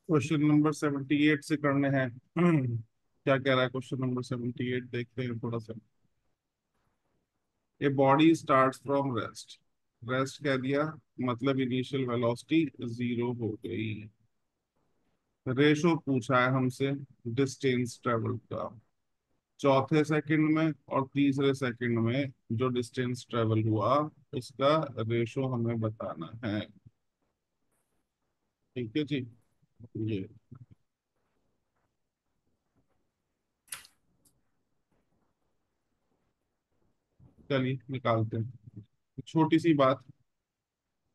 Question number 78 से करने हैं। क्या कह रहा है क्वेश्चन नंबर 78, देखते हैं थोड़ा सा। A body starts from rest. Rest कह दिया, मतलब इनिशियल वेलोसिटी जीरो हो गई। रेशो पूछा है हमसे डिस्टेंस ट्रेवल का, चौथे सेकंड में और तीसरे सेकंड में जो डिस्टेंस ट्रेवल हुआ उसका रेशो हमें बताना है। ठीक है जी। ये चलिए निकालते हैं। छोटी सी बात,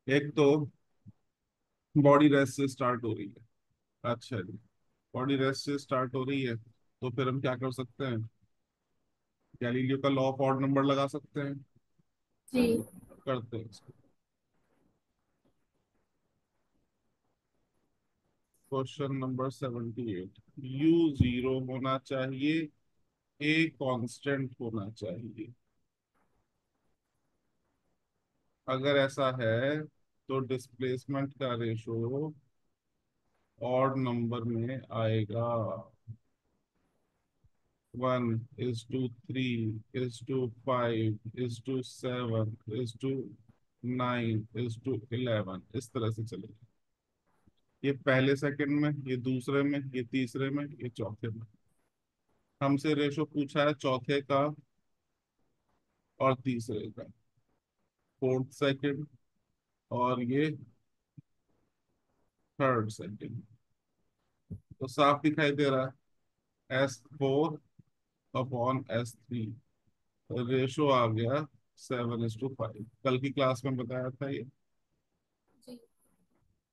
एक तो बॉडी रेस्ट से स्टार्ट हो रही है। अच्छा जी, बॉडी रेस्ट से स्टार्ट हो रही है तो फिर हम क्या कर सकते हैं? गैलीलियो का लॉ ऑफ ऑड नंबर लगा सकते हैं। जी। करते हैं इसको। क्वेश्चन नंबर 78, यू जीरो होना चाहिए, ए कांस्टेंट होना चाहिए। अगर ऐसा है तो डिस्प्लेसमेंट का रेशो ऑड नंबर में आएगा। 1:3, 1:5, 1:7, 1:9, 11, इस तरह से चलेगा। ये पहले सेकंड में, ये दूसरे में, ये तीसरे में, ये चौथे में। हमसे रेशो पूछा है चौथे का और तीसरे का, फोर्थ सेकंड और ये थर्ड सेकंड। तो साफ दिखाई दे रहा है S4/S3, रेशो आ गया 7:5। कल की क्लास में बताया था ये। जी।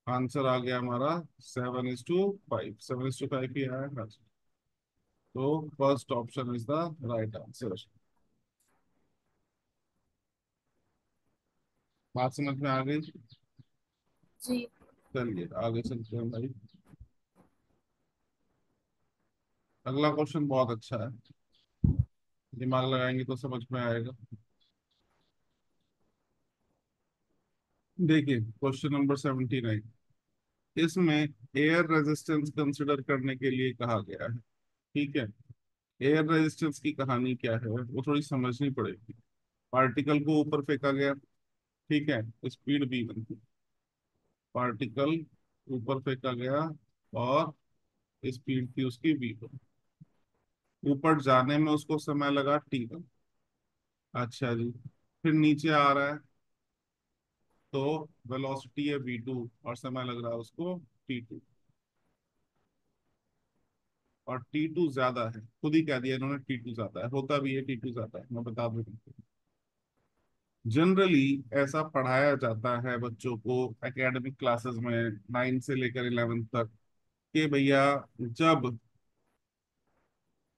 आंसर आ गया हमारा 7:5, 7:5 ही आया है। तो first option is the right answer. बात समझ में आ गई? जी। चलिए आगे चलते हैं भाई। अगला क्वेश्चन बहुत अच्छा है, दिमाग लगाएंगे तो समझ में आएगा। देखिए क्वेश्चन नंबर 79, इसमें एयर रेजिस्टेंस कंसिडर करने के लिए कहा गया है। ठीक है, एयर रेजिस्टेंस की कहानी क्या है वो थोड़ी समझनी पड़ेगी। पार्टिकल को ऊपर फेंका गया, ठीक है, स्पीड भी बनती। पार्टिकल ऊपर फेंका गया और स्पीड थी उसकी v1। ऊपर जाने में उसको समय लगा t1। अच्छा जी, फिर नीचे आ रहा है तो वेलोसिटी है v2 और समय लग रहा है उसको t2। और t2 ज्यादा है, खुद ही कह दिया इन्होंने t2 ज्यादा है, होता भी है t2 ज्यादा है, मैं बता दूं। जनरली ऐसा पढ़ाया जाता है बच्चों को एकेडमिक क्लासेस में, 9 से लेकर 11 तक, कि भैया जब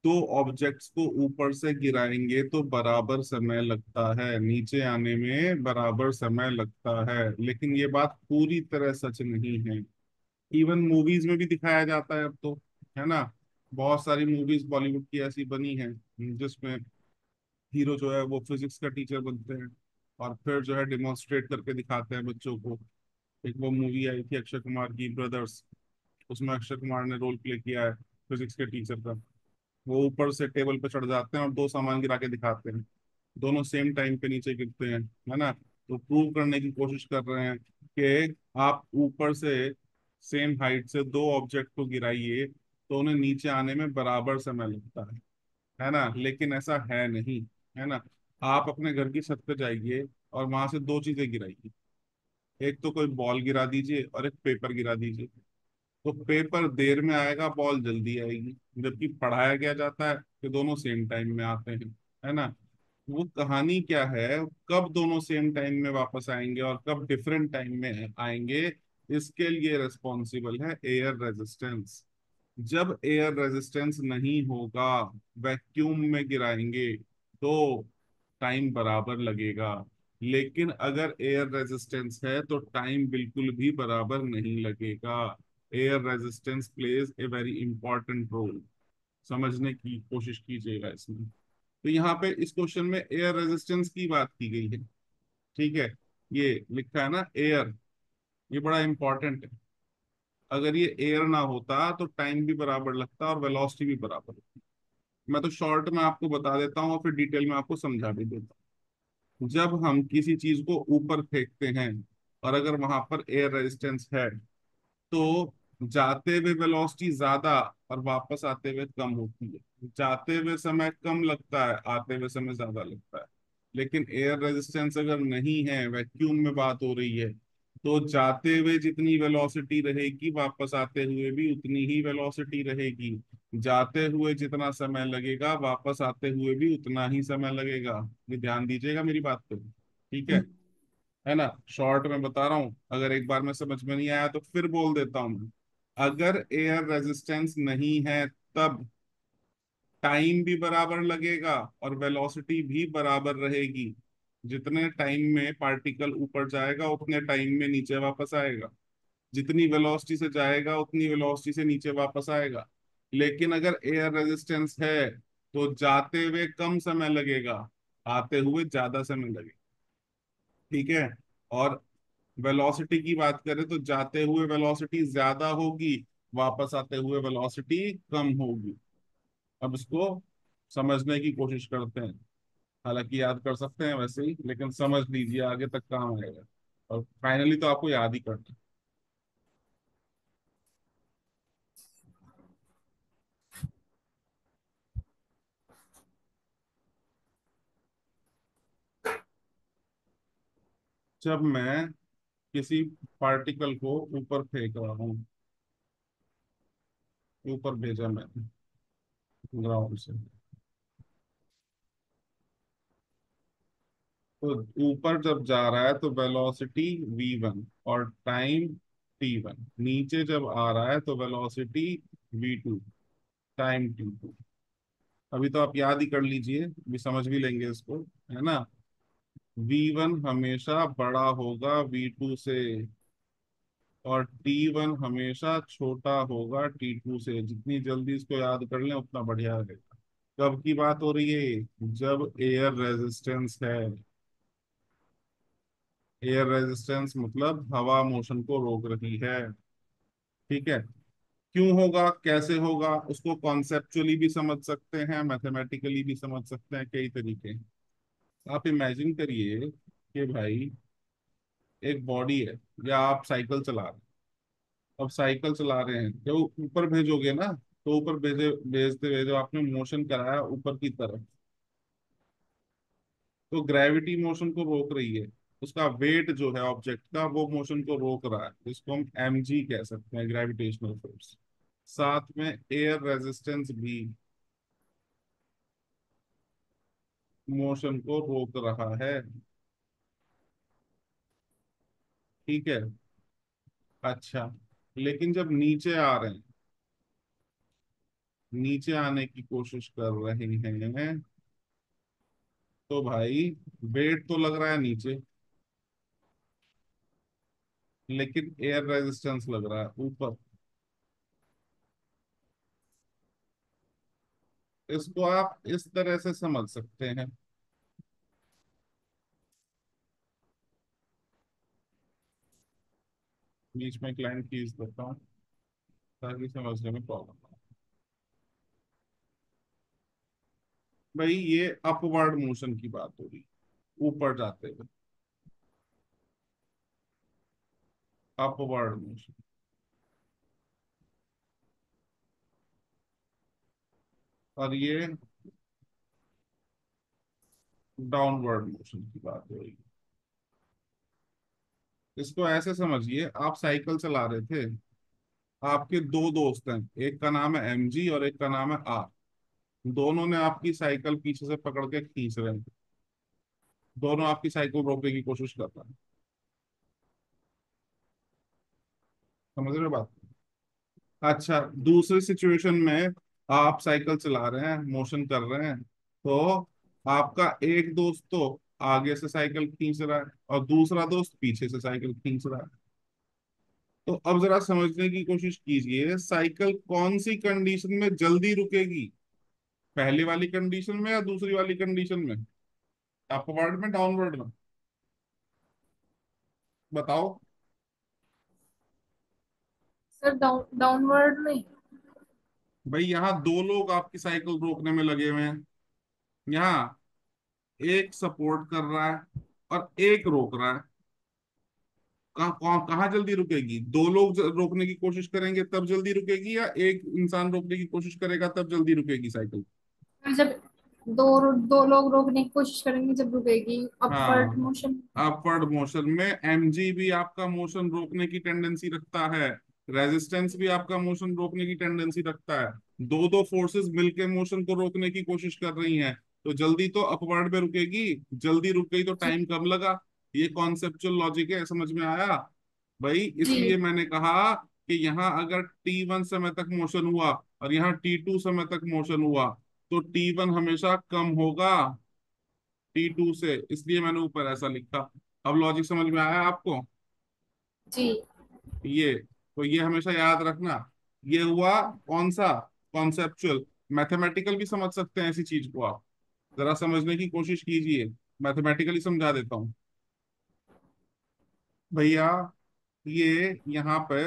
दो ऑब्जेक्ट्स को ऊपर से गिराएंगे तो बराबर समय लगता है, नीचे आने में बराबर समय लगता है। लेकिन ये बात पूरी तरह सच नहीं है। इवन मूवीज में भी दिखाया जाता है अब तो, है ना। बहुत सारी मूवीज बॉलीवुड की ऐसी बनी हैं जिसमें हीरो जो है वो फिजिक्स का टीचर बनते हैं और फिर जो है डिमॉन्स्ट्रेट करके दिखाते हैं बच्चों को। एक वो मूवी आई थी अक्षय कुमार की, ब्रदर्स, उसमें अक्षय कुमार ने रोल प्ले किया है फिजिक्स के टीचर का। वो ऊपर से टेबल पे चढ़ जाते हैं और दो सामान गिरा के दिखाते हैं, दोनों सेम टाइम पे नीचे गिरते हैं, है ना। तो प्रूव करने की कोशिश कर रहे हैं कि आप ऊपर से सेम हाइट से दो ऑब्जेक्ट को गिराइए तो उन्हें नीचे आने में बराबर समय लगता है ना। लेकिन ऐसा है नहीं, है ना। आप अपने घर की छत पे जाइए और वहां से दो चीजें गिराइए, एक तो कोई बॉल गिरा दीजिए और एक पेपर गिरा दीजिए। तो पेपर देर में आएगा, बॉल जल्दी आएगी, जबकि पढ़ाया क्या जाता है कि दोनों सेम टाइम में आते हैं, है ना। वो कहानी क्या है, कब दोनों सेम टाइम में वापस आएंगे और कब डिफरेंट टाइम में आएंगे, इसके लिए रिस्पॉन्सिबल है एयर रेजिस्टेंस। जब एयर रेजिस्टेंस नहीं होगा, वैक्यूम में गिराएंगे तो टाइम बराबर लगेगा। लेकिन अगर एयर रेजिस्टेंस है तो टाइम बिल्कुल भी बराबर नहीं लगेगा। Air resistance plays a very important role, समझने की कोशिश कीजिएगा इसमें। तो यहाँ पे इस क्वेश्चन में एयर रेजिस्टेंस की बात की गई है। ठीक है, ये लिखा है ना एयर, ये बड़ा इंपॉर्टेंट है। अगर ये एयर ना होता तो टाइम भी बराबर लगता और वेलोसिटी भी बराबर होती। मैं तो शॉर्ट में आपको बता देता हूँ और फिर डिटेल में आपको समझा भी देता हूँ। जब हम किसी चीज को ऊपर फेंकते हैं और अगर वहां पर एयर रेजिस्टेंस है, तो जाते हुए वेलोसिटी ज्यादा और वापस आते हुए कम होती है। जाते हुए समय कम लगता है, आते हुए समय ज्यादा लगता है। लेकिन एयर रेजिस्टेंस अगर नहीं है, वैक्यूम में बात हो रही है, तो जाते हुए जितनी वेलोसिटी रहेगी, वापस आते हुए भी उतनी ही वेलोसिटी रहेगी। जाते हुए जितना समय लगेगा, वापस आते हुए भी उतना ही समय लगेगा। ये ध्यान दीजिएगा मेरी बात पे, ठीक है ना। शॉर्ट में बता रहा हूं, अगर एक बार में समझ में नहीं आया तो फिर बोल देता हूं मैं। अगर एयर रेजिस्टेंस नहीं है, तब टाइम भी बराबर लगेगा और वेलोसिटी भी बराबर रहेगी। जितने टाइम में पार्टिकल ऊपर जाएगा, उतने टाइम में नीचे वापस आएगा। जितनी वेलोसिटी से जाएगा, उतनी वेलोसिटी से नीचे वापस आएगा। लेकिन अगर एयर रेजिस्टेंस है, तो जाते हुए कम समय लगेगा, आते हुए ज्यादा समय लगेगा, ठीक है। और वेलोसिटी की बात करें तो जाते हुए वेलोसिटी ज्यादा होगी, वापस आते हुए वेलोसिटी कम होगी। अब इसको समझने की कोशिश करते हैं। हालांकि याद कर सकते हैं वैसे ही, लेकिन समझ लीजिए, आगे तक काम आएगा। और फाइनली तो आपको याद ही करना है। जब मैं किसी पार्टिकल को ऊपर फेंक रहा हूँ, ऊपर भेजा मैंने ग्राउंड से, तो ऊपर जब जा रहा है तो वेलोसिटी v1 और टाइम t1। नीचे जब आ रहा है तो वेलोसिटी v2, टाइम t2। अभी तो आप याद ही कर लीजिए, भी समझ भी लेंगे इसको, है ना। v1 हमेशा बड़ा होगा v2 से, और t1 हमेशा छोटा होगा t2 से। जितनी जल्दी इसको याद कर लें उतना बढ़िया रहेगा। कब की बात हो रही है? जब एयर रेजिस्टेंस है। एयर रेजिस्टेंस मतलब हवा मोशन को रोक रही है, ठीक है। क्यों होगा, कैसे होगा, उसको कॉन्सेप्चुअली भी समझ सकते हैं, मैथमेटिकली भी समझ सकते हैं, कई तरीके हैं। आप इमेजिन करिए कि भाई एक बॉडी है, या आप साइकिल चला रहे हैं। अब साइकिल चला रहे हैं, जो ऊपर भेजोगे ना, तो ऊपर भेजते हुए जो आपने मोशन कराया ऊपर की तरफ, तो ग्रेविटी मोशन को रोक रही है। उसका वेट जो है ऑब्जेक्ट का, वो मोशन को रोक रहा है, जिसको हम mg कह सकते हैं, ग्रेविटेशनल फोर्स। साथ में एयर रेजिस्टेंस भी मोशन को रोक रहा है, ठीक है। अच्छा, लेकिन जब नीचे आ रहे हैं, नीचे आने की कोशिश कर रहे हैं, तो भाई वेट तो लग रहा है नीचे, लेकिन एयर रेजिस्टेंस लग रहा है ऊपर। इसको आप इस तरह से समझ सकते हैं। बीच में एक लाइन खींच देता हूँ ताकि समझने में प्रॉब्लम ना हो। भाई ये अपवर्ड मोशन की बात हो रही, ऊपर जाते हुए अपवर्ड मोशन। और ये डाउनवर्ड मोशन की बात हो रही। इसको ऐसे समझिए, आप साइकिल चला रहे थे, आपके दो दोस्त हैं, एक का नाम है mg और एक का नाम है r। दोनों ने आपकी साइकिल पीछे से पकड़ के खींच रहे हैं। दोनों आपकी साइकिल रोकने की कोशिश कर रहे हैं। समझ रहे हो बात? अच्छा, दूसरी सिचुएशन में आप साइकिल चला रहे हैं, मोशन कर रहे हैं, तो आपका एक दोस्त तो आगे से साइकिल खींच रहा है और दूसरा दोस्त पीछे से साइकिल खींच रहा है। तो अब जरा समझने की कोशिश कीजिए, साइकिल कौन सी कंडीशन में जल्दी रुकेगी? पहली वाली कंडीशन में या दूसरी वाली कंडीशन में? अपवर्ड में, डाउनवर्ड में? बताओ। मतलब डाउनवर्ड में। भाई यहाँ दो लोग आपकी साइकिल रोकने में लगे हुए हैं। यहाँ एक सपोर्ट कर रहा है और एक रोक रहा है। कहाँ कहाँ कहाँ जल्दी रुकेगी? दो लोग रोकने की कोशिश करेंगे तब जल्दी रुकेगी, या एक इंसान रोकने की कोशिश करेगा तब जल्दी रुकेगी साइकिल? फिर जब दो दो लोग रोकने की कोशिश करेंगे जब रुकेगी, अपवर्ड हाँ, मोशन। अपवर्ड मोशन में mg भी आपका मोशन रोकने की टेंडेंसी रखता है, रेजिस्टेंस भी आपका मोशन रोकने की टेंडेंसी रखता है। दो दो फोर्सेस मिलके मोशन को रोकने की कोशिश कर रही हैं, तो जल्दी तो अपवर्ड में रुकेगी। जल्दी रुक गई तो जी। टाइम कम लगा। ये कॉन्सेप्चुअल लॉजिक है, समझ में आया? भाई जी। इसलिए मैंने कहा कि यहाँ अगर t1 समय तक मोशन हुआ और यहाँ t2 समय तक मोशन हुआ, तो t1 हमेशा कम होगा t2 से, इसलिए मैंने ऊपर ऐसा लिखा। अब लॉजिक समझ में आया आपको? जी। ये, तो ये हमेशा याद रखना। ये हुआ कौन सा? कॉन्सेप्चुअल। मैथमेटिकल भी समझ सकते हैं ऐसी चीज को आप, जरा समझने की कोशिश कीजिए। मैथमेटिकली समझा देता हूँ भैया। ये यहाँ पे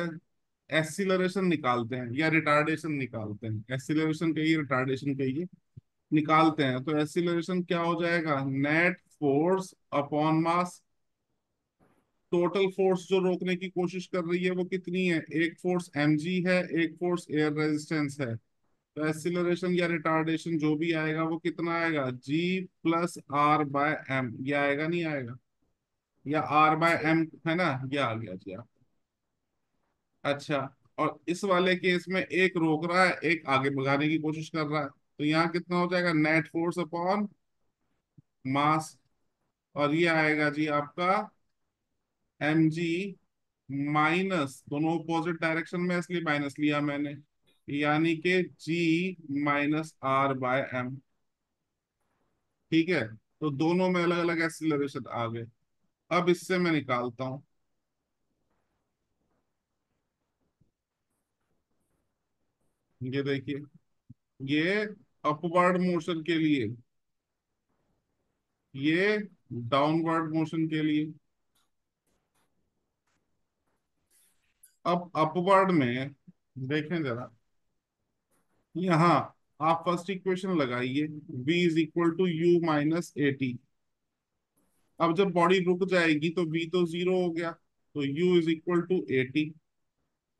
एक्सीलरेशन निकालते हैं या रिटार्डेशन निकालते हैं, एक्सीलरेशन कहिए रिटार्डेशन कहिए, निकालते हैं। तो एक्सीलरेशन क्या हो जाएगा? नेट फोर्स अपॉन मास। टोटल फोर्स जो रोकने की कोशिश कर रही है वो कितनी है? एक फोर्स mg है, एक फोर्स एयर रेजिस्टेंस है। तो एक्सीलरेशन या रिटार्डेशन जो भी आएगा वो कितना आएगा? g plus are by M. ये आएगा नहीं आएगा? या आर बाय जी। एम है ना? ये आ गया जी आप। अच्छा, और इस वाले केस में एक रोक रहा है, एक आगे भगाने की कोशिश कर रहा है, तो यहाँ कितना हो जाएगा? Net force upon mass. और ये आएगा जी आपका mg माइनस, दोनों अपोजिट डायरेक्शन में इसलिए माइनस लिया मैंने, यानी कि g minus R by M. ठीक है, तो दोनों में अलग अलग एक्सीलरेशन आ गए। अब इससे मैं निकालता हूं, ये देखिए, ये अपवर्ड मोशन के लिए, ये डाउनवर्ड मोशन के लिए। अब अपवर्ड में देखें जरा, यहाँ आप फर्स्ट इक्वेशन लगाइए, v is equal to u minus a t. अब जब बॉडी रुक जाएगी तो v तो जीरो हो गया, तो u is equal to a t.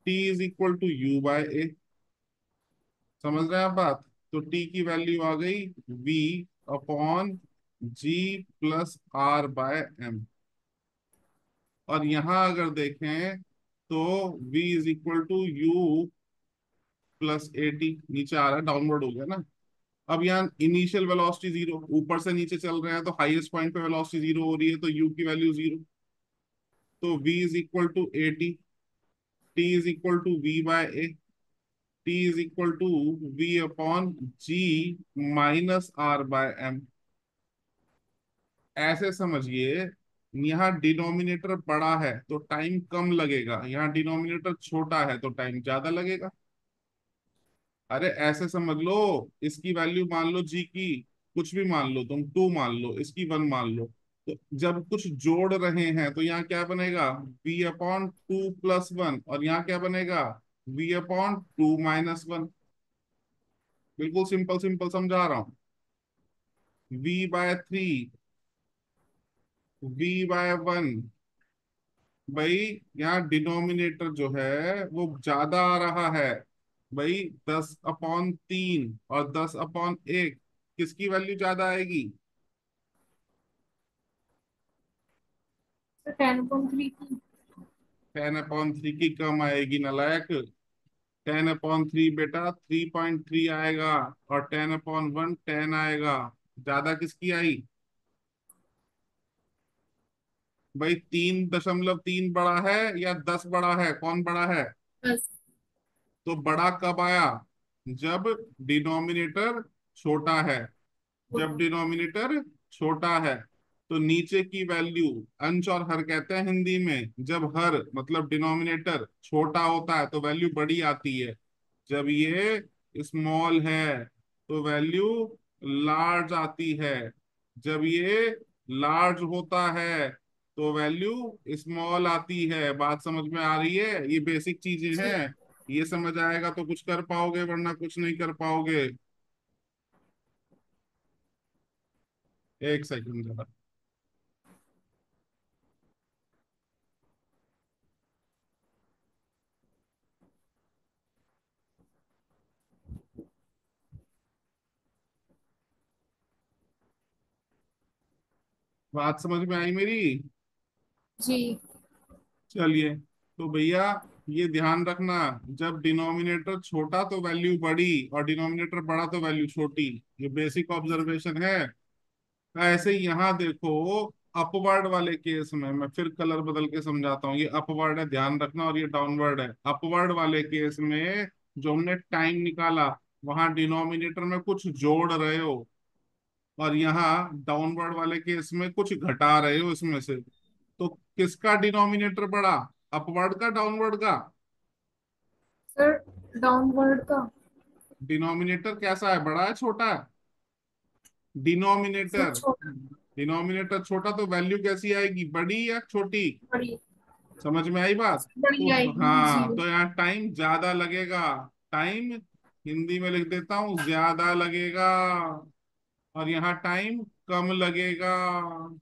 T is equal to u by a. समझ रहे हैं आप बात? तो t की वैल्यू आ गई v upon g plus are by M. और यहां अगर देखें तो v is equal to u plus a t, नीचे आ रहा है, डाउनवर्ड हो गया ना। अब यहाँ इनिशियल वेलोसिटी जीरो, ऊपर से नीचे चल रहे हैं तो हाईएस्ट पॉइंट पे वेलोसिटी जीरो हो रही है, तो u की वैल्यू जीरो। तो v is equal to a t, t is equal to v by a, t is equal to v upon g minus R by M. ऐसे समझिए, यहाँ डिनोमिनेटर बड़ा है तो टाइम कम लगेगा, यहाँ डिनोमिनेटर छोटा है तो टाइम ज्यादा लगेगा। अरे ऐसे समझ लो, इसकी वैल्यू मान लो जी की, कुछ भी मान लो तुम, टू मान लो, इसकी वन मान लो। तो जब कुछ जोड़ रहे हैं तो यहाँ क्या बनेगा? v upon two plus one, और यहाँ क्या बनेगा? v upon two minus one. बिल्कुल सिंपल सिंपल समझा रहा हूँ। v by three, v by one. भाई यहाँ डिनोमिनेटर जो है वो ज्यादा आ रहा है। भाई 10/3 और 10/1, किसकी वैल्यू ज्यादा आएगी? 10.3 की। 10/3 की कम आएगी नालायक। 10/3 बेटा 3.3 आएगा, और 10/1 10 आएगा। ज्यादा किसकी आई? भाई 3.3 बड़ा है या 10 बड़ा है? कौन बड़ा है? बस। तो बड़ा कब आया? जब डिनोमिनेटर छोटा है। जब डिनोमिनेटर छोटा है तो नीचे की वैल्यू, अंश और हर कहते हैं हिंदी में, जब हर मतलब डिनोमिनेटर छोटा होता है तो वैल्यू बड़ी आती है। जब ये स्मॉल है तो वैल्यू लार्ज आती है। जब ये लार्ज होता है तो वैल्यू स्मॉल आती है। बात समझ में आ रही है? ये बेसिक चीजें जी। हैं। ये समझ आएगा तो कुछ कर पाओगे, वरना कुछ नहीं कर पाओगे। एक सेकंड जरा। बात समझ में आई मेरी? जी। चलिए, तो भैया ये ध्यान रखना, जब डिनोमिनेटर छोटा तो वैल्यू बड़ी, और डिनोमिनेटर बड़ा तो वैल्यू छोटी। ये बेसिक ऑब्जर्वेशन है। ऐसे ही यहाँ देखो, अपवर्ड वाले केस में मैं फिर कलर बदल के समझाता हूँ। ये अपवर्ड है, ध्यान रखना, और ये डाउनवर्ड है। अपवर्ड वाले केस में जो हमने टाइम निकाला, वहां डिनोमिनेटर में कुछ जोड़ रहे हो, और यहाँ डाउनवर्ड वाले केस में कुछ घटा रहे हो इसमें से। तो किसका डिनोमिनेटर बड़ा, अपवर्ड का डाउनवर्ड का? सर डाउनवर्ड का। डिनोमिनेटर कैसा है, बड़ा है छोटा है? सर डिनोमिनेटर, छोटा। डिनोमिनेटर छोटा तो वैल्यू कैसी आएगी, बड़ी या छोटी? बड़ी। समझ में आई बात? बड़ी तो आएगी जी। हाँ, तो यहाँ टाइम ज्यादा लगेगा। टाइम हिंदी में लिख देता हूँ, ज्यादा लगेगा। और यहाँ टाइम कम लगेगा।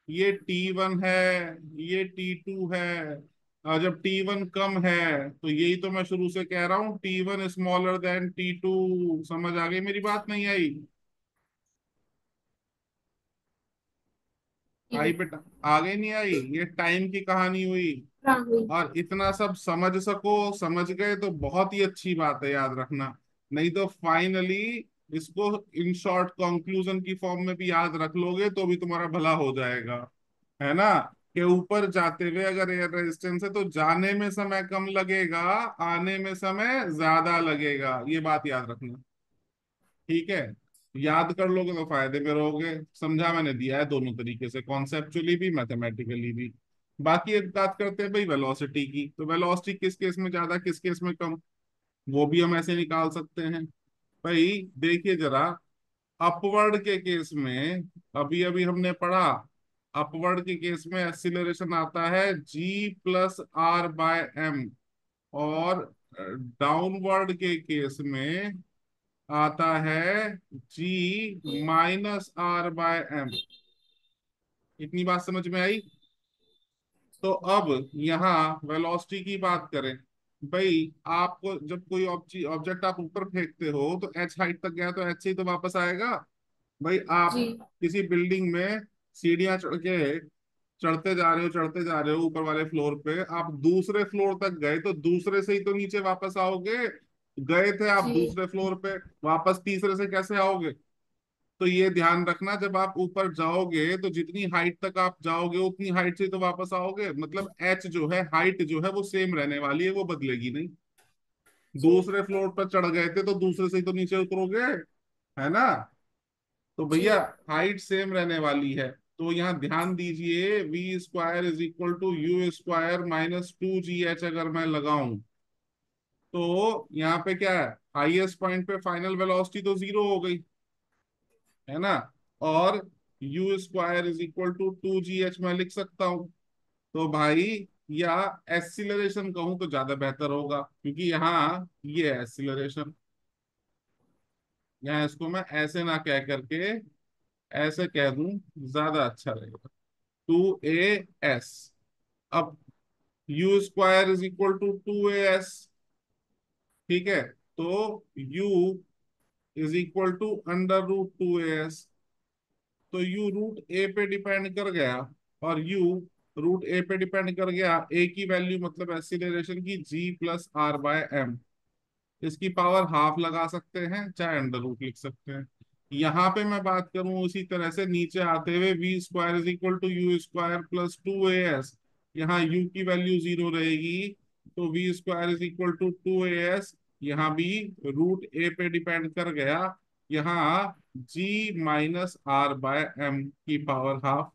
ये T1 है, ये T2 है। और जब T1 कम है, तो यही तो मैं शुरू से कह रहा हूँ, T1 स्मॉलर देन T2। समझ आ गई मेरी बात, नहीं आई? आई जी। बेटा? आ गई नहीं आई? ये टाइम की कहानी हुई। हाँ हुई। और इतना सब समझ सको, समझ गए तो बहुत ही अच्छी बात है, याद रखना। नहीं तो फाइनली इसको इन शॉर्ट कंक्लूजन की फॉर्म में भी याद रख लोगे तो भी तुम्हारा भला हो जाएगा। है ना? कि ऊपर जाते हुए अगर एयर रेजिस्टेंस है तो जाने में समय कम लगेगा, आने में समय ज्यादा लगेगा। ये बात याद रखना। ठीक है? याद कर लोगे तो फायदे में रहोगे। समझा मैंने दिया है दोनों तरीके से, कॉन्सेप्चुअली भी मैथमेटिकली भी। बाकी एक बात करते हैं भाई वेलोसिटी की। तो वेलोसिटी किस केस में ज्यादा, किस केस में कम, वो भी हम ऐसे निकाल सकते हैं। भाई देखिए जरा, अपवर्ड के केस में, अभी अभी हमने पढ़ा, अपवर्ड के केस में एक्सीलरेशन आता है G+R/m। और डाउनवर्ड के केस में आता है G-R/m। इतनी बात समझ में आई? तो अब यहाँ वेलोसिटी की बात करें। भाई आपको जब कोई ऑब्जेक्ट आप ऊपर फेंकते हो तो एच हाइट तक गया तो एच से ही तो वापस आएगा। भाई आप जी। किसी बिल्डिंग में सीढ़ियां चढ़ के चढ़ते जा रहे हो, चढ़ते जा रहे हो, ऊपर वाले फ्लोर पे आप दूसरे फ्लोर तक गए तो दूसरे से ही तो नीचे वापस आओगे। गए थे आप जी। दूसरे फ्लोर पे, वापस तीसरे से कैसे आओगे? तो ये ध्यान रखना, जब आप ऊपर जाओगे तो जितनी हाइट तक आप जाओगे उतनी हाइट से तो वापस आओगे। मतलब एच जो है, हाइट जो है वो सेम रहने वाली है, वो बदलेगी नहीं। जी। दूसरे फ्लोर पर चढ़ गए थे तो दूसरे से ही तो नीचे उतरोगे। है ना? तो भैया जी। हाइट सेम रहने वाली है। तो यहाँ ध्यान दीजिए, V² = U² - 2GH अगर मैं लगाऊं, तो यहाँ पे क्या है, हाईएस्ट पॉइंट पे फाइनल वेलोसिटी तो जीरो हो गई। है ना? और U² = 2GH मैं लिख सकता हूँ। तो भाई, या एक्सीलरेशन कहूं तो ज्यादा बेहतर होगा, क्योंकि यहाँ ये एक्सीलरेशन, यहाँ इसको मैं ऐसे ना कह करके ऐसे कह दूं, ज्यादा अच्छा रहेगा। 2AS। अब U² = 2AS। ठीक है? तो U = √2AS। तो यू रूट ए पे डिपेंड कर गया, और यू रूट ए पे डिपेंड कर गया। ए की वैल्यू मतलब एक्सीलरेशन की G+R/m। इसकी पावर हाफ लगा सकते हैं, चाहे अंडर रूट लिख सकते हैं। यहाँ पे मैं बात करूं उसी तरह से नीचे आते हुए, V² = U² + 2AS। यहाँ U की वैल्यू जीरो रहेगी, तो V² = 2AS। यहाँ भी रूट ए पे डिपेंड कर गया। यहाँ G-R/m की पावर हाफ।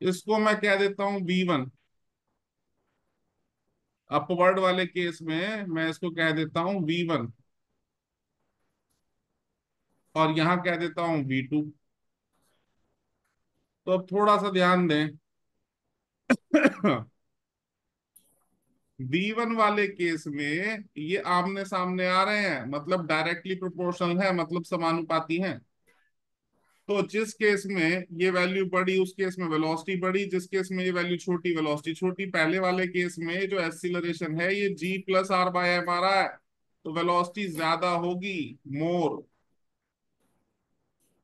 इसको मैं कह देता हूं V1। अपवर्ड वाले केस में मैं इसको कह देता हूं V1, और यहाँ कह देता हूं V2। तो अब थोड़ा सा ध्यान दें। V1 वाले केस में ये आमने सामने आ रहे हैं, मतलब डायरेक्टली प्रोपोर्शनल है, मतलब समानुपाती हैं। तो जिस केस में ये वैल्यू बढ़ी उस केस में वेलोसिटी बढ़ी, जिस केस में ये वैल्यू छोटी वेलोसिटी छोटी। पहले वाले केस में जो एक्सीलरेशन है ये g plus are by m आ रहा है, तो वेलोसिटी ज्यादा होगी, मोर।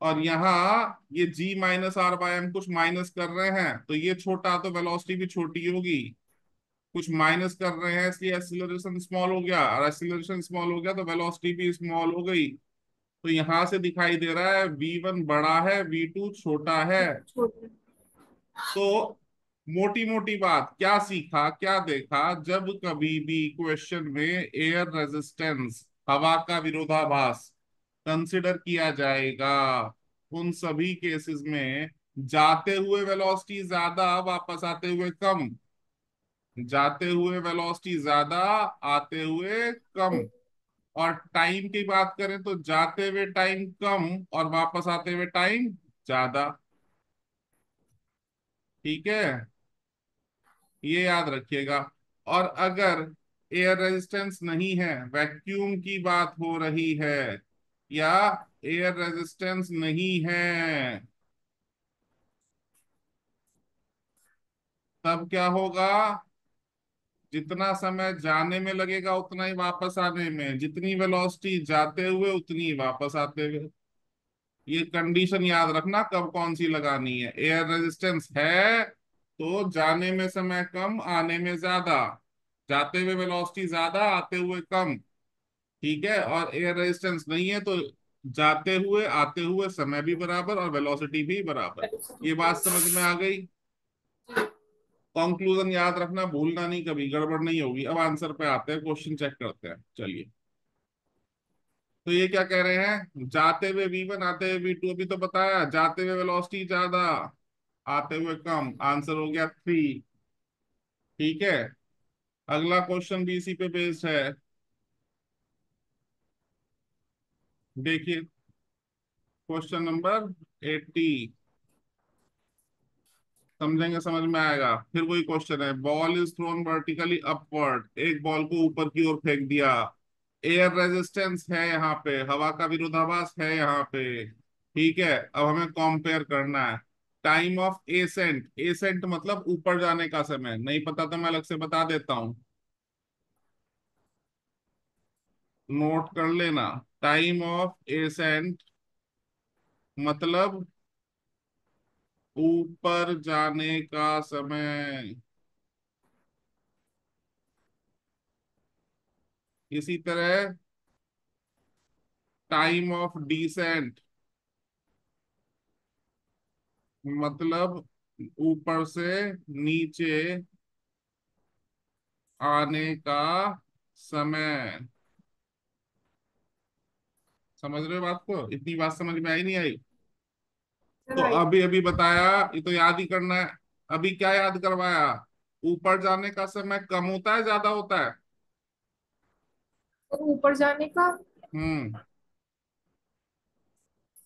और यहाँ ये g minus R by M कुछ माइनस कर रहे हैं, तो ये छोटा तो वेलोसिटी भी छोटी होगी। कुछ माइनस कर रहे हैं इसलिए एक्सीलरेशन स्मॉल हो गया, और एक्सीलरेशन स्मॉल हो गया तो वेलोसिटी भी स्मॉल हो गई। तो यहां से दिखाई दे रहा है V1 बड़ा है, V2 छोटा है। छोटे। तो मोटी मोटी बात क्या सीखा, क्या देखा, जब कभी भी क्वेश्चन में एयर रेजिस्टेंस, हवा का विरोधाभास कंसिडर किया जाएगा, उन सभी केसेस में जाते हुए वेलोसिटी ज्यादा, वापस आते हुए कम। जाते हुए वेलोसिटी ज्यादा, आते हुए कम। और टाइम की बात करें तो जाते हुए टाइम कम और वापस आते हुए टाइम ज्यादा। ठीक है, ये याद रखिएगा। और अगर एयर रेजिस्टेंस नहीं है, वैक्यूम की बात हो रही है, या एयर रेजिस्टेंस नहीं है, तब क्या होगा? जितना समय जाने में लगेगा उतना ही वापस आने में, जितनी वेलोसिटी जाते हुए उतनी ही वापस आते हुए। ये कंडीशन याद रखना कब कौन सी लगानी है। एयर रेजिस्टेंस है तो जाने में समय कम, आने में ज्यादा। जाते हुए वेलोसिटी ज्यादा, आते हुए कम। ठीक है, और एयर रेजिस्टेंस नहीं है तो जाते हुए आते हुए समय भी बराबर और वेलोसिटी भी बराबर। ये बात समझ में आ गई? कंक्लूजन याद रखना, भूलना नहीं, कभी गड़बड़ नहीं होगी। अब आंसर पे आते हैं, क्वेश्चन चेक करते हैं, चलिए। तो ये क्या कह रहे हैं, जाते हुए V1 आते हुए V2, अभी तो बताया जाते हुए वेलोसिटी ज्यादा, आते हुए कम, आंसर हो गया 3। ठीक है, अगला क्वेश्चन भी इसी पे बेस्ड है। देखिए, क्वेश्चन नंबर 80। समझेंगे, समझ में आएगा। फिर वही क्वेश्चन है, ball is thrown vertically upward, एक बॉल को ऊपर की ओर फेंक दिया। एयर रेजिस्टेंस है यहाँ पे, हवा का विरोधाभास है यहाँ पे। ठीक है, अब हमें कंपेयर करना है। टाइम ऑफ एसेंट, एसेंट मतलब ऊपर जाने का समय, नहीं पता तो मैं अलग से बता देता हूँ, नोट कर लेना। टाइम ऑफ एसेंट मतलब ऊपर जाने का समय। इसी तरह टाइम ऑफ डिसेंट मतलब ऊपर से नीचे आने का समय। समझ रहे हो बात को? इतनी बात समझ में आई नहीं आई? तो राइट। अभी अभी बताया, ये तो याद ही करना है। अभी क्या याद करवाया? ऊपर जाने का समय कम होता है ज्यादा होता है? तो ऊपर जाने का, हम्म।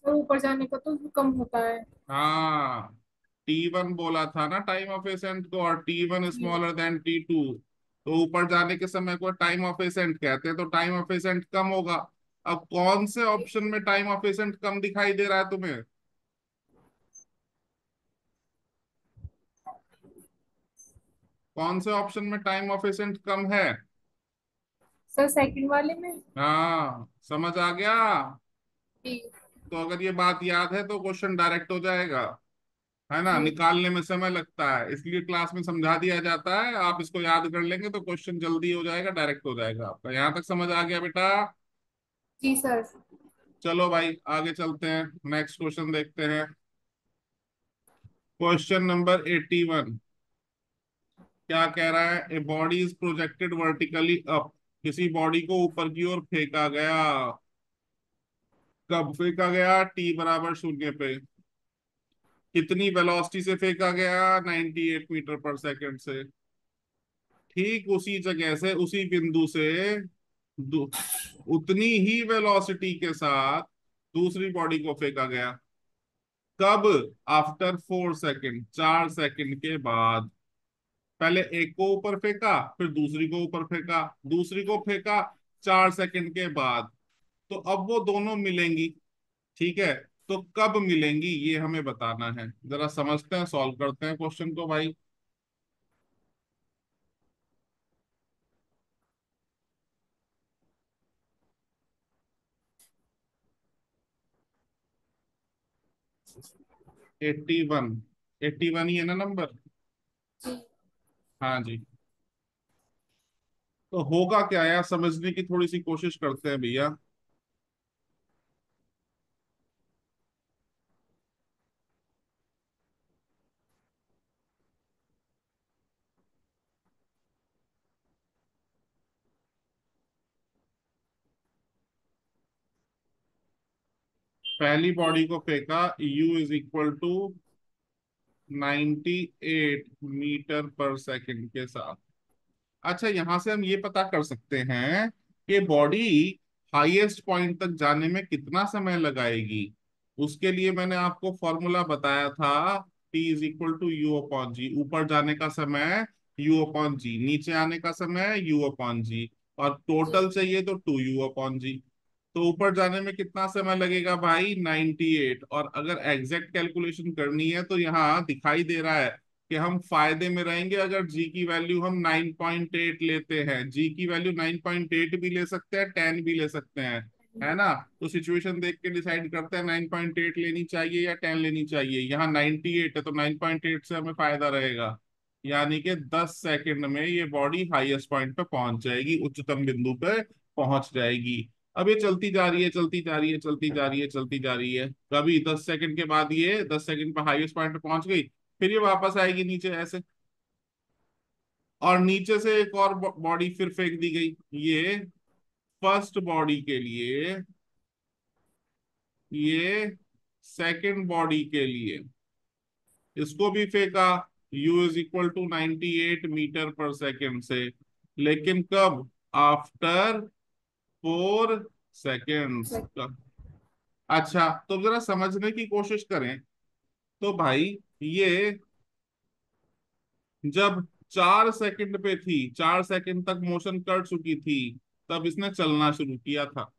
तो ऊपर जाने का तो कम होता है। हाँ, T1 बोला था ना टाइम ऑफ एसेंट को, और T1 जी। Smaller than T2। तो ऊपर जाने के समय को टाइम ऑफ एसेंट कहते हैं, तो टाइम ऑफ एसेंट कम होगा। अब कौन से ऑप्शन में टाइम ऑफ एसेंट कम दिखाई दे रहा है तुम्हें? कौन से ऑप्शन में टाइम ऑफ एसेंट कम है? सर सेकंड वाले में। हाँ, समझ आ गया। जी। तो अगर ये बात याद है तो क्वेश्चन डायरेक्ट हो जाएगा, है ना? जी। निकालने में समय लगता है, इसलिए क्लास में समझा दिया जाता है। आप इसको याद कर लेंगे तो क्वेश्चन जल्दी हो जाएगा, डायरेक्ट हो जाएगा आपका। यहाँ तक समझ आ गया बेटा? जी सर। चलो भाई, आगे चलते हैं, नेक्स्ट क्वेश्चन देखते हैं। क्वेश्चन नंबर 81 क्या कह रहा है? A body is projected vertically up, किसी बॉडी को ऊपर की ओर फेंका गया। कब फेंका गया? टी बराबर 0 पे। कितनी वेलोसिटी से फेंका गया? 98 मीटर पर सेकंड से। ठीक उसी जगह से, उसी बिंदु से दू- उतनी ही वेलोसिटी के साथ दूसरी बॉडी को फेंका गया। कब? आफ्टर 4 सेकंड, 4 सेकंड के बाद। पहले एक को ऊपर फेंका, फिर दूसरी को ऊपर फेंका, दूसरी को फेंका 4 सेकंड के बाद। तो अब वो दोनों मिलेंगी। ठीक है, तो कब मिलेंगी ये हमें बताना है। जरा समझते हैं, सॉल्व करते हैं क्वेश्चन को भाई। 81, 81 ही है ना नंबर? जी। हाँ जी। तो होगा क्या यार, समझने की थोड़ी सी कोशिश करते हैं भैया। पहली बॉडी को फेंका, U = 98 मीटर पर सेकंड के साथ। अच्छा, यहां से हम ये पता कर सकते हैं कि बॉडी हाईएस्ट पॉइंट तक जाने में कितना समय लगाएगी। उसके लिए मैंने आपको फॉर्मूला बताया था, T = U/G। ऊपर जाने का समय U/G, नीचे आने का समय U/G, और जी। टोटल चाहिए तो 2U/G। तो ऊपर जाने में कितना समय लगेगा भाई? 98। और अगर एग्जैक्ट कैलकुलेशन करनी है तो यहाँ दिखाई दे रहा है कि हम फायदे में रहेंगे अगर जी की वैल्यू हम 9.8 लेते हैं। जी की वैल्यू 9.8 भी ले सकते हैं, 10 भी ले सकते हैं, है ना? तो सिचुएशन देख के डिसाइड करते हैं 9.8 लेनी चाहिए या 10 लेनी चाहिए। यहाँ 98 है तो 9.8 से हमें फायदा रहेगा, यानी कि 10 सेकंड में ये बॉडी हाईएस्ट पॉइंट पे पहुंच जाएगी, उच्चतम बिंदु पे पहुंच जाएगी। अब ये चलती जा रही है, चलती जा रही है, चलती जा रही है, चलती जा रही है। कभी 10 सेकंड के बाद ये 10 सेकंड पे हाईएस्ट पॉइंट पे पहुंच गई, फिर ये वापस आएगी नीचे ऐसे, और नीचे से एक और बॉडी फिर फेंक दी गई। ये फर्स्ट बॉडी के लिए, ये सेकंड बॉडी के लिए, इसको भी फेंका U = 98 मीटर पर सेकंड से। लेकिन कब? After 4 seconds. अच्छा, तो जरा समझने की कोशिश करें। तो भाई ये जब 4 सेकंड पे थी, 4 सेकंड तक मोशन कर चुकी थी, तब इसने चलना शुरू किया था।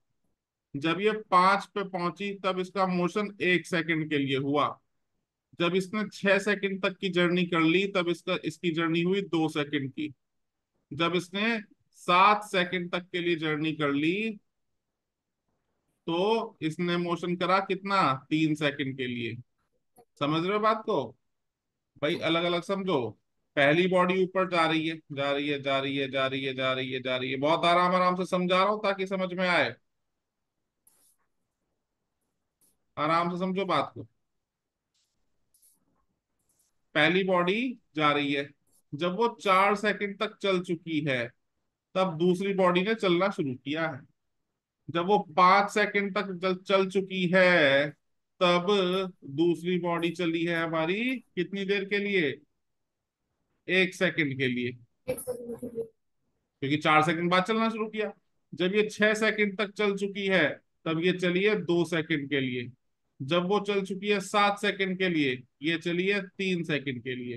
जब ये 5 पे पहुंची तब इसका मोशन 1 सेकंड के लिए हुआ। जब इसने 6 सेकंड तक की जर्नी कर ली तब इसका इसकी जर्नी हुई 2 सेकंड की। जब इसने 7 सेकंड तक के लिए जर्नी कर ली तो इसने मोशन करा कितना? 3 सेकंड के लिए। समझ रहे हो बात को? भाई अलग अलग समझो। पहली बॉडी ऊपर जा रही है, जा रही है, जा रही है, जा रही है, जा रही है, जा रही है। बहुत आराम आराम से समझा रहा हूं ताकि समझ में आए। आराम से समझो बात को। पहली बॉडी जा रही है, जब वो 4 सेकंड तक चल चुकी है तब दूसरी बॉडी ने चलना शुरू किया है। जब वो 5 सेकंड तक चल चुकी है तब दूसरी बॉडी चली है हमारी कितनी देर के लिए? 1 सेकंड के लिए, एक सेकंड के लिए। क्योंकि 4 सेकंड बाद चलना शुरू किया। जब ये 6 सेकंड तक चल चुकी है तब ये चली है 2 सेकंड के लिए। जब वो चल चुकी है 7 सेकंड के लिए, ये चली है 3 सेकंड के लिए।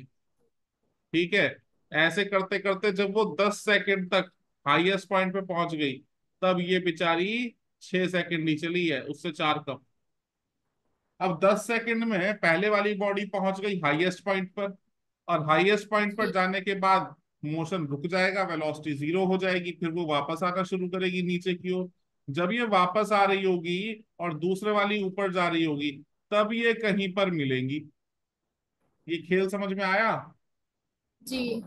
ठीक है, ऐसे करते करते जब वो 10 सेकंड तक हाईएस्ट पॉइंट पे पहुंच गई तब ये बेचारी 6 सेकंड ही चली है, उससे 4 कम। अब 10 सेकंड में पहले वाली बॉडी पहुंच गई हाईएस्ट पॉइंट पर, और हाईएस्ट पॉइंट पर जी। जाने के बाद मोशन रुक जाएगा, वेलोसिटी 0 हो जाएगी, फिर वो वापस आना शुरू करेगी नीचे की ओर। जब ये वापस आ रही होगी और दूसरे वाली ऊपर जा रही होगी तब ये कहीं पर मिलेंगी। ये खेल समझ में आया? जी।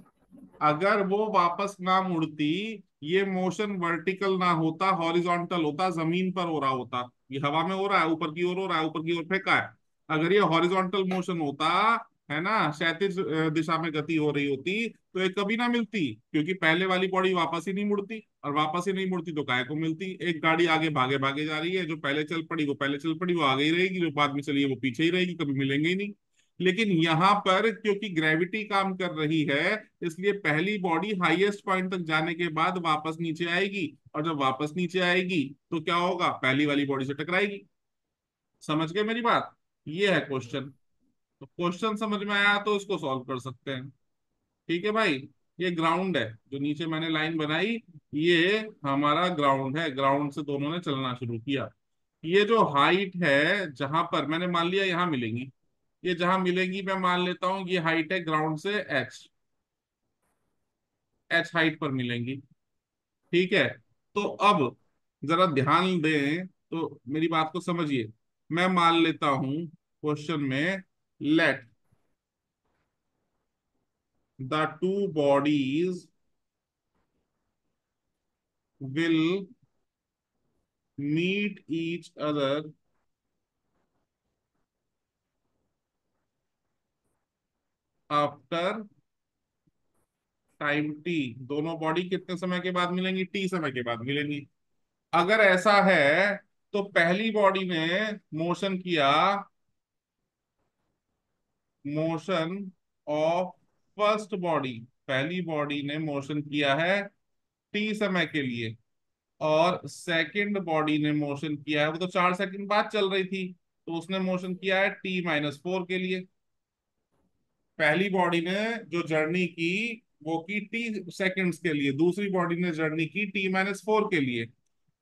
अगर वो वापस ना मुड़ती, ये मोशन वर्टिकल ना होता, हॉरिजॉन्टल होता, जमीन पर हो रहा होता। ये हवा में हो रहा है, ऊपर की ओर हो रहा है, ऊपर की ओर फेंका है। अगर ये हॉरिजॉन्टल मोशन होता, है ना, क्षैतिज दिशा में गति हो रही होती, तो ये कभी ना मिलती, क्योंकि पहले वाली बॉडी वापस ही नहीं मुड़ती, और वापस ही नहीं मुड़ती तो काहे को मिलती? एक गाड़ी आगे भागे भागे जा रही है, जो पहले चल पड़ी वो पहले चल पड़ी, वो आगे ही रहेगी, जो बाद में चली है वो पीछे ही रहेगी, कभी मिलेंगे ही नहीं। लेकिन यहां पर क्योंकि ग्रेविटी काम कर रही है, इसलिए पहली बॉडी हाईएस्ट पॉइंट तक जाने के बाद वापस नीचे आएगी, और जब वापस नीचे आएगी तो क्या होगा? पहली वाली बॉडी से टकराएगी। समझ गए मेरी बात? ये है क्वेश्चन। तो क्वेश्चन समझ में आया तो इसको सॉल्व कर सकते हैं। ठीक है भाई। ये ग्राउंड है, जो नीचे मैंने लाइन बनाई, ये हमारा ग्राउंड है। ग्राउंड से दोनों ने चलना शुरू किया। ये जो हाइट है, जहां पर मैंने मान लिया यहां मिलेंगी, ये जहां मिलेंगी मैं मान लेता हूं ये हाइट है ग्राउंड से एच, एच हाइट पर मिलेंगी। ठीक है। तो अब जरा ध्यान दें तो मेरी बात को समझिए। मैं मान लेता हूं क्वेश्चन में, let the two bodies will meet each other after time T. दोनों बॉडी कितने समय के बाद मिलेंगी? टी समय के बाद मिलेंगी। अगर ऐसा है तो पहली बॉडी ने मोशन किया, मोशन ऑफ फर्स्ट बॉडी, पहली बॉडी ने मोशन किया है टी समय के लिए, और सेकंड बॉडी ने मोशन किया है, वो तो 4 सेकंड बाद चल रही थी, तो उसने मोशन किया है T-4 के लिए। पहली बॉडी ने जो जर्नी की वो की T सेकंड्स के लिए, दूसरी बॉडी ने जर्नी की T-4 के लिए।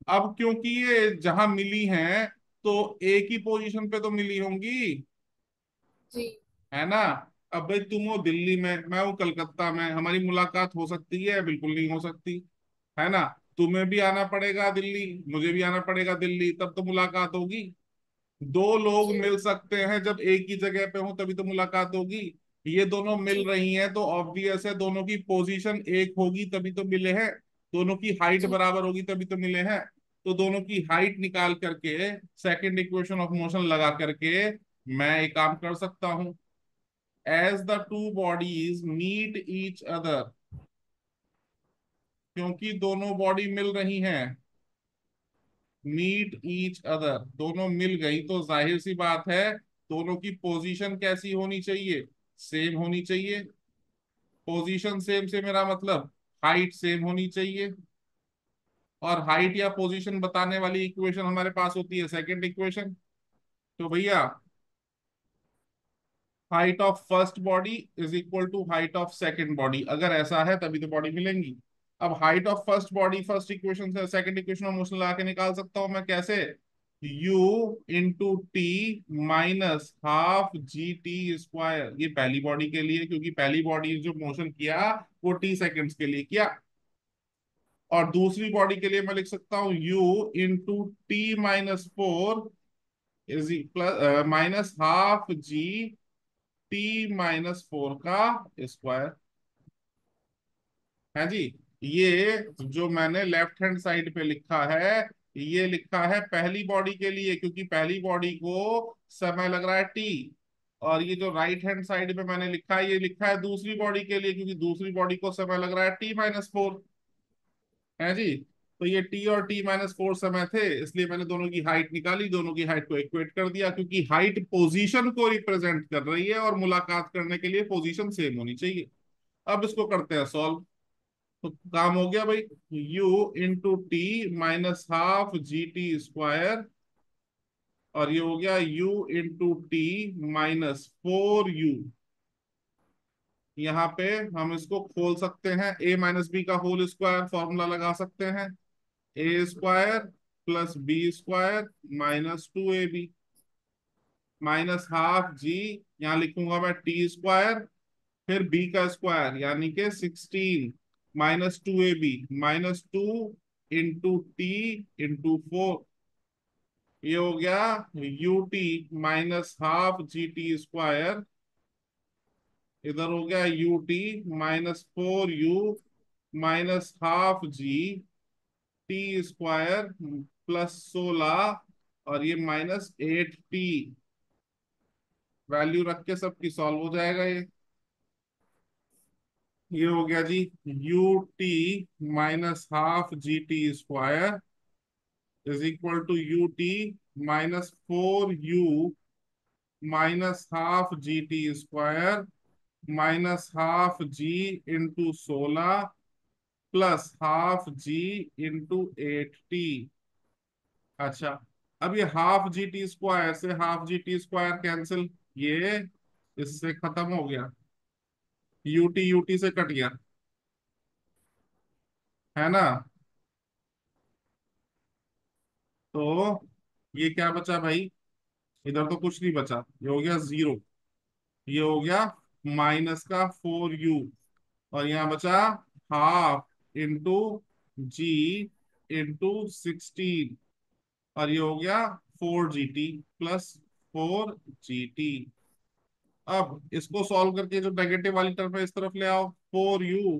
अब क्योंकि ये जहां मिली हैं तो एक ही पोजीशन पे तो मिली होंगी, जी। है ना। अब भाई तुम हो दिल्ली में, मैं हूँ कलकत्ता में, हमारी मुलाकात हो सकती है? बिल्कुल नहीं हो सकती, है ना। तुम्हें भी आना पड़ेगा दिल्ली, मुझे भी आना पड़ेगा दिल्ली, तब तो मुलाकात होगी। दो लोग जी। मिल सकते हैं जब एक ही जगह पे हो, तभी तो मुलाकात होगी। ये दोनों मिल जी। रही हैं तो ऑब्वियस है दोनों की पोजीशन एक होगी तभी तो मिले हैं। दोनों की हाइट जी। बराबर होगी तभी तो मिले हैं। तो दोनों की हाइट निकाल करके सेकंड इक्वेशन ऑफ मोशन लगा करके मैं एक काम कर सकता हूं। As the two bodies meet each other, क्योंकि दोनों बॉडी मिल रही हैं, मीट ईच अदर, दोनों मिल गई तो जाहिर सी बात है दोनों की पोजीशन कैसी होनी चाहिए? सेम होनी चाहिए। पोजीशन सेम से मेरा मतलब हाइट सेम होनी चाहिए। और हाइट या पोजीशन बताने वाली इक्वेशन हमारे पास होती है सेकंड इक्वेशन। तो भैया height of first body is equal to height of second body, अगर ऐसा है तभी तो बॉडी मिलेंगी। अब height of first body first equation से सेकंड इक्वेशन में मोशन लगा के निकाल सकता हूं मैं, कैसे? u into t minus half g t square, ये पहली बॉडी के लिए, क्योंकि पहली बॉडी जो मोशन किया वो T सेकंड्स के लिए किया। और दूसरी बॉडी के लिए मैं लिख सकता हूँ u into T-4 is plus minus half g T-4 का स्क्वायर। है जी। ये जो मैंने लेफ्ट हैंड साइड पे लिखा है, ये लिखा है पहली बॉडी के लिए, क्योंकि पहली बॉडी को समय लग रहा है टी। और ये जो राइट हैंड साइड पे मैंने लिखा है, ये लिखा है दूसरी बॉडी के लिए, क्योंकि दूसरी बॉडी को समय लग रहा है T-4। है जी। तो ये टी और T-4 समय थे, इसलिए मैंने दोनों की हाइट निकाली, दोनों की हाइट को इक्वेट कर दिया, क्योंकि हाइट पोजीशन को रिप्रेजेंट कर रही है और मुलाकात करने के लिए पोजीशन सेम होनी चाहिए। अब इसको करते हैं सॉल्व। तो काम हो गया भाई। u into t minus half g t square, और ये हो गया u इंटू टी -4u। यहाँ पे हम इसको खोल सकते हैं, a माइनस बी का होल स्क्वायर फॉर्मूला लगा सकते हैं। A square plus b square -2ab minus half g, यहाँ लिखूंगा मैं T स्क्वायर, फिर बी का स्क्वायर यानी कि 16 -2ab -2 इंटू टी इंटू 4। ये हो गया ut -हाफ GT स्क्वायर, इधर हो गया ut -4u -हाफ GT +16, और ये -8t। वैल्यू रख के सबकी सॉल्व हो जाएगा ये हो गया जी। ut -half GT square is equal to ut -4u -half GT square -half G into 16 +half G into 8t। अच्छा, अब ये हाफ GT स्क्वायर से हाफ GT स्क्वायर कैंसिल, ये इससे खत्म हो गया। यूटी यूटी से कट गया, है ना। तो ये क्या बचा भाई, इधर तो कुछ नहीं बचा, ये हो गया जीरो, ये हो गया माइनस का 4u, और यहाँ बचा हाफ इंटू जी इंटू 16, और ये हो गया 4GT प्लस 4GT। अब इसको सॉल्व करके जो नेगेटिव वाली टर्म है इस तरफ ले आओ, 4u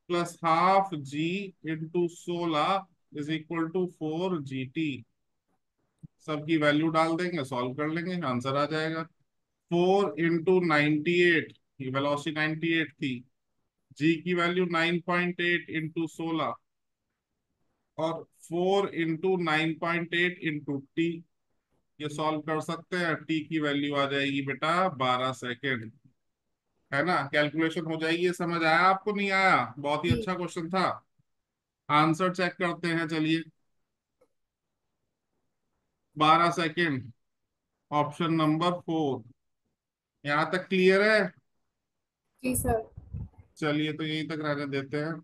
plus half g into 16 is equal to 4GT। सबकी वैल्यू डाल देंगे, सॉल्व कर लेंगे, आंसर आ जाएगा। 4 इंटू 98, ये वेलोसिटी 98 थी, जी की वैल्यू 9.8 इंटू 16, और 4 इंटू 9.8 इंटू टी, ये सॉल्व कर सकते हैं, टी की वैल्यू आ जाएगी बेटा 12 सेकेंड, है ना। कैलकुलेशन हो जाएगी, ये समझ आया आपको, नहीं आया? बहुत ही जी। अच्छा क्वेश्चन था। आंसर चेक करते हैं, चलिए। 12 सेकेंड, ऑप्शन नंबर 4। यहाँ तक क्लियर है? जी सर। चलिए तो यहीं तक रहने देते हैं।